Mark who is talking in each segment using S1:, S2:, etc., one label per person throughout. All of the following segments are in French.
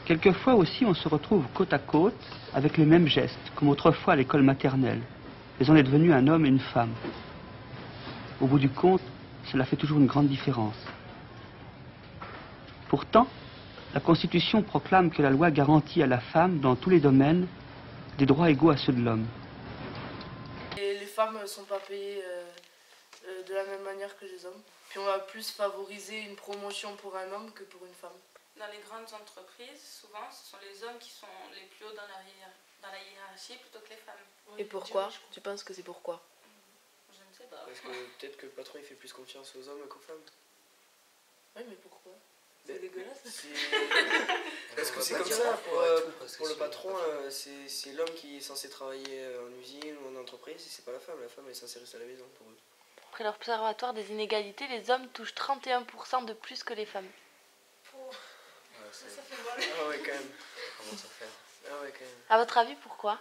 S1: Quelquefois aussi, on se retrouve côte à côte avec les mêmes gestes, comme autrefois à l'école maternelle. Mais on est devenu un homme et une femme. Au bout du compte, cela fait toujours une grande différence. Pourtant, la Constitution proclame que la loi garantit à la femme, dans tous les domaines, des droits égaux à ceux de l'homme.
S2: Les femmes ne sont pas payées de la même manière que les hommes. Puis on va plus favoriser une promotion pour un homme que pour une femme.
S3: Dans les grandes entreprises, souvent, ce sont les hommes qui sont les plus hauts dans la hiérarchie plutôt que les femmes.
S2: Et pourquoi? Tu penses que c'est pourquoi?
S3: Je ne sais pas.
S4: Parce que peut-être que le patron il fait plus confiance aux hommes qu'aux femmes.
S2: Oui, mais pourquoi? C'est dégueulasse.
S4: Parce que c'est comme ça, pour le patron, c'est l'homme qui est censé travailler en usine ou en entreprise et c'est pas la femme. La femme est censée rester à la maison pour eux.
S5: Après l'Observatoire des inégalités, les hommes touchent 31% de plus que les femmes.
S3: Ça fait mal.
S4: Ah ouais, quand même.
S6: Comment ça faire?
S4: Ah ouais, quand même.
S5: À votre avis, pourquoi?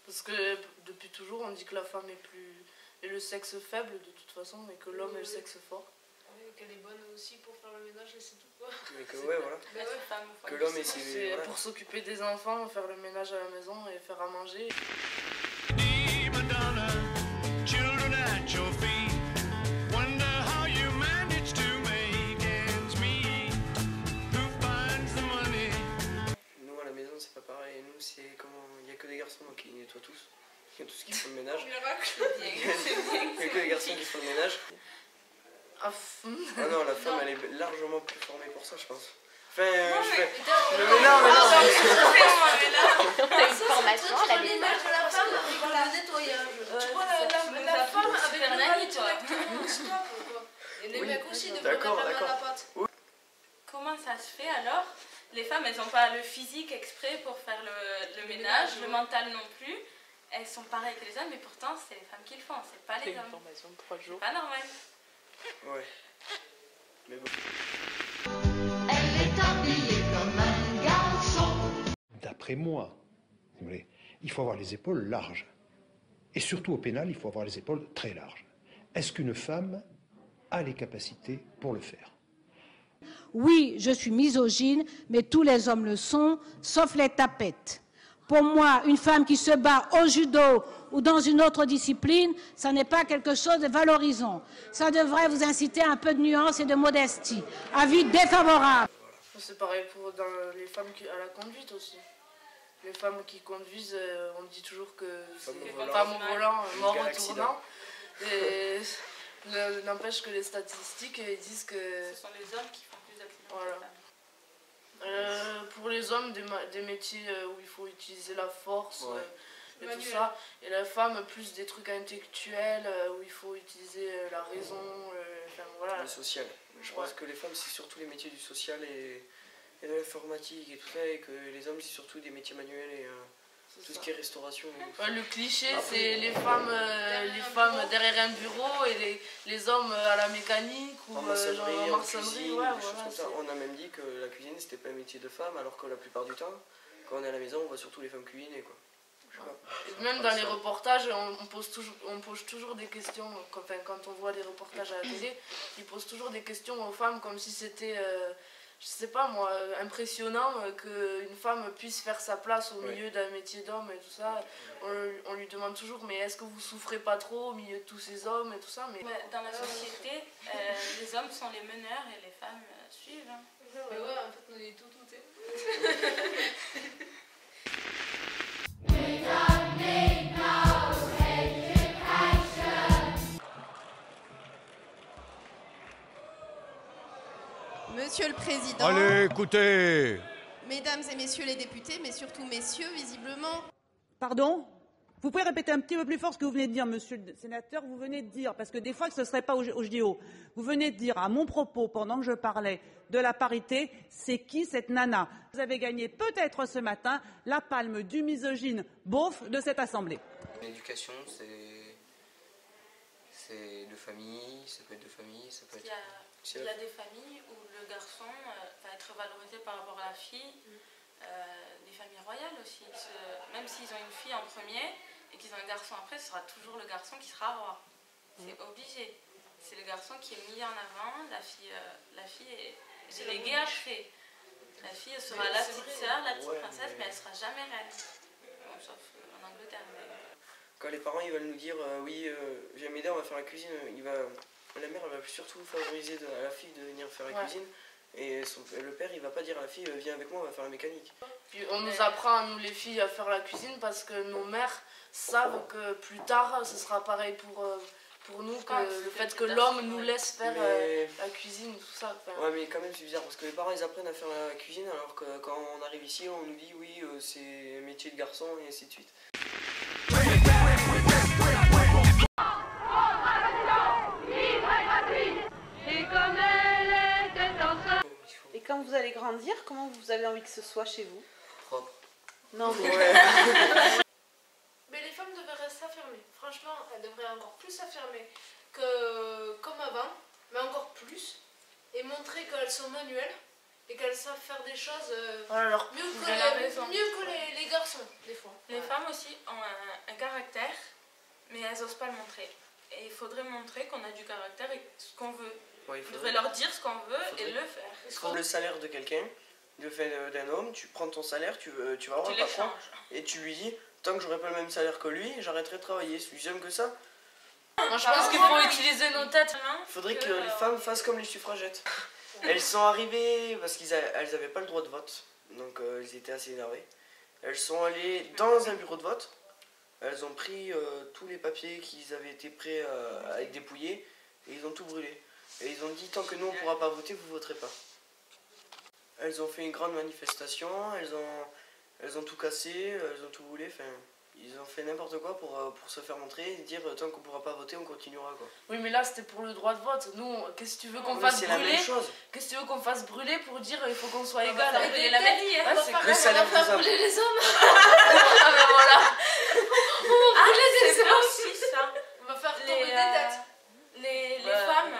S2: Parce que depuis toujours, on dit que la femme est le sexe faible de toute façon, et que l'homme est le sexe fort.
S7: Oui, qu'elle est bonne aussi pour faire le ménage et c'est tout quoi.
S4: Mais que ouais, voilà.
S3: Bah ouais.
S4: Que l'homme est
S2: C'est pour s'occuper des enfants, faire le ménage à la maison et faire à manger.
S4: Nous à la maison c'est pas pareil. Nous c'est comment, il y a que des garçons donc ils nettoient tous. Il y a tout ce qui font le ménage. Il y a que des garçons qui font le ménage.
S2: Ah
S4: non, la femme elle est largement plus formée pour ça je pense. Enfin,
S7: Non,
S4: je
S7: mais
S4: fais...
S7: putain,
S4: mais non.
S5: T'as une formation à la
S7: le ménage de la femme pour le nettoyage. Tu vois la femme avec le mari directement, stop quoi. Et les mecs aussi devraient mettre la main à la pâte.
S3: Comment ça se fait alors? Les femmes, elles n'ont pas le physique exprès pour faire le ménage, le mental non plus. Elles sont pareilles que les hommes, mais pourtant c'est les femmes qui le font, c'est pas les hommes.
S5: une formation de 3 jours.
S3: C'est pas normal.
S4: Ouais. Mais bon.
S8: D'après moi, vous voulez, il faut avoir les épaules larges. Et surtout au pénal, il faut avoir les épaules très larges. Est-ce qu'une femme a les capacités pour le faire?
S9: Oui, je suis misogyne, mais tous les hommes le sont, sauf les tapettes. Pour moi, une femme qui se bat au judo ou dans une autre discipline, ça n'est pas quelque chose de valorisant. Ça devrait vous inciter à un peu de nuance et de modestie. Avis défavorable.
S2: C'est pareil pour dans les femmes à la conduite aussi. Les femmes qui conduisent, on dit toujours que c'est femmes au volant, mort au tournant. Et n'empêche que les statistiques disent que...
S3: Ce sont les hommes qui font plus d'accidents.
S2: Voilà. Pour les hommes, des métiers où il faut utiliser la force et tout ça. Et la femme, plus des trucs intellectuels où il faut utiliser la raison. Enfin, voilà.
S4: Le social. Je pense que les femmes, c'est surtout les métiers du social et de l'informatique et tout ça. Et que les hommes, c'est surtout des métiers manuels et tout ce qui est restauration.
S2: Le cliché, c'est les femmes derrière un bureau et les hommes à la mécanique ou
S4: en maçonnerie,
S2: en cuisine,
S4: voilà, on a même dit que la cuisine c'était pas un métier de femme, alors que la plupart du temps, quand on est à la maison, on voit surtout les femmes cuisiner quoi.
S2: Et même dans les reportages, on pose toujours des questions. Quand on voit les reportages à la télé, ils posent toujours des questions aux femmes comme si c'était, je sais pas moi, impressionnant qu'une femme puisse faire sa place au milieu d'un métier d'homme et tout ça. On lui demande toujours, mais est-ce que vous souffrez pas trop au milieu de tous ces hommes et tout ça, mais...
S3: Dans la société, les hommes sont les meneurs et les femmes suivent. Hein.
S7: Mais ouais, en fait, on est tout.
S10: Monsieur le Président,
S11: allez, écoutez.
S10: Mesdames et Messieurs les députés, mais surtout Messieurs, visiblement...
S12: Pardon? Vous pouvez répéter un petit peu plus fort ce que vous venez de dire, Monsieur le Sénateur. Vous venez de dire, parce que des fois ce ne serait pas au JO, vous venez de dire à mon propos, pendant que je parlais de la parité, c'est qui cette nana? Vous avez gagné peut-être ce matin la palme du misogyne beauf de cette Assemblée.
S6: L'éducation, c'est de famille, ça peut être de famille, ça peut être...
S3: Il y a des familles où le garçon va être valorisé par rapport à la fille, des familles royales aussi. Même s'ils ont une fille en premier et qu'ils ont un garçon après, ce sera toujours le garçon qui sera roi. C'est obligé. c'est le garçon qui est mis en avant, la fille est déléguée après. La fille elle sera la petite sœur, la petite princesse, mais elle sera jamais reine. Bon, sauf en Angleterre. Mais...
S4: Quand les parents ils veulent nous dire oui, viens m'aider, on va faire la cuisine, la mère elle va surtout favoriser à la fille de venir faire la cuisine. Et le père il va pas dire à la fille viens avec moi, on va faire la mécanique.
S2: Puis on nous apprend à nous les filles à faire la cuisine parce que nos mères savent que plus tard ce sera pareil pour nous, que le fait que l'homme nous laisse faire la cuisine, tout ça. Enfin...
S4: Ouais mais quand même c'est bizarre parce que les parents ils apprennent à faire la cuisine alors que quand on arrive ici on nous dit oui c'est un métier de garçon et ainsi de suite.
S12: Et quand vous allez grandir, comment vous avez envie que ce soit chez vous?
S6: Propre.
S12: Non mais...
S7: Mais les femmes devraient s'affirmer. Franchement, elles devraient encore plus s'affirmer que comme avant, mais encore plus. Et montrer qu'elles sont manuelles et qu'elles savent faire des choses mieux que les garçons, des fois.
S3: Les femmes aussi ont un caractère, mais elles n'osent pas le montrer. Et il faudrait montrer qu'on a du caractère et ce qu'on veut.
S4: Ouais,
S3: il devrait leur dire ce qu'on veut et le faire.
S4: Le salaire de quelqu'un, le fait d'un homme, tu prends ton salaire, tu vas voir un patron et tu lui dis tant que j'aurai pas le même salaire que lui, j'arrêterai de travailler. Si j'aime que ça.
S2: Moi je pense qu'il faut utiliser nos têtes.
S4: Il faudrait que les femmes fassent comme les suffragettes. Elles sont arrivées parce qu'elles n'avaient pas le droit de vote, donc elles étaient assez énervées. Elles sont allées dans un bureau de vote, elles ont pris tous les papiers qu'ils avaient été prêts à être dépouillés et ils ont tout brûlé. Et ils ont dit tant que nous on ne pourra pas voter, vous ne voterez pas. Elles ont fait une grande manifestation, elles ont tout cassé, elles ont tout brûlé, enfin... Ils ont fait n'importe quoi pour se faire montrer et dire tant qu'on ne pourra pas voter, on continuera quoi.
S2: Oui mais là c'était pour le droit de vote. Nous, qu'est-ce que tu veux qu'on fasse brûler?
S4: C'est la même chose.
S2: Qu'est-ce que tu veux qu'on fasse brûler pour dire il faut qu'on soit égal?
S3: On va faire brûler la mairie,
S2: hein.
S4: Le salaire des hommes.
S7: Brûler les hommes.
S2: Ah ben voilà.
S7: On va brûler des hommes.
S3: C'est aussi ça.
S7: On va faire tomber des têtes.
S3: Les femmes...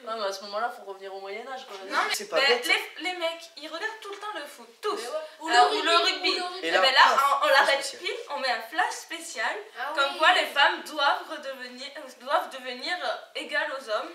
S2: Non mais à ce moment-là faut revenir au Moyen-Âge quoi.
S3: Non mais
S4: c'est pas bête.
S3: Les mecs ils regardent tout le temps le foot, tous.
S7: Ou le rugby.
S3: Et ben là on l'arrête pile, on met un flash spécial comme quoi les femmes doivent devenir égales aux hommes.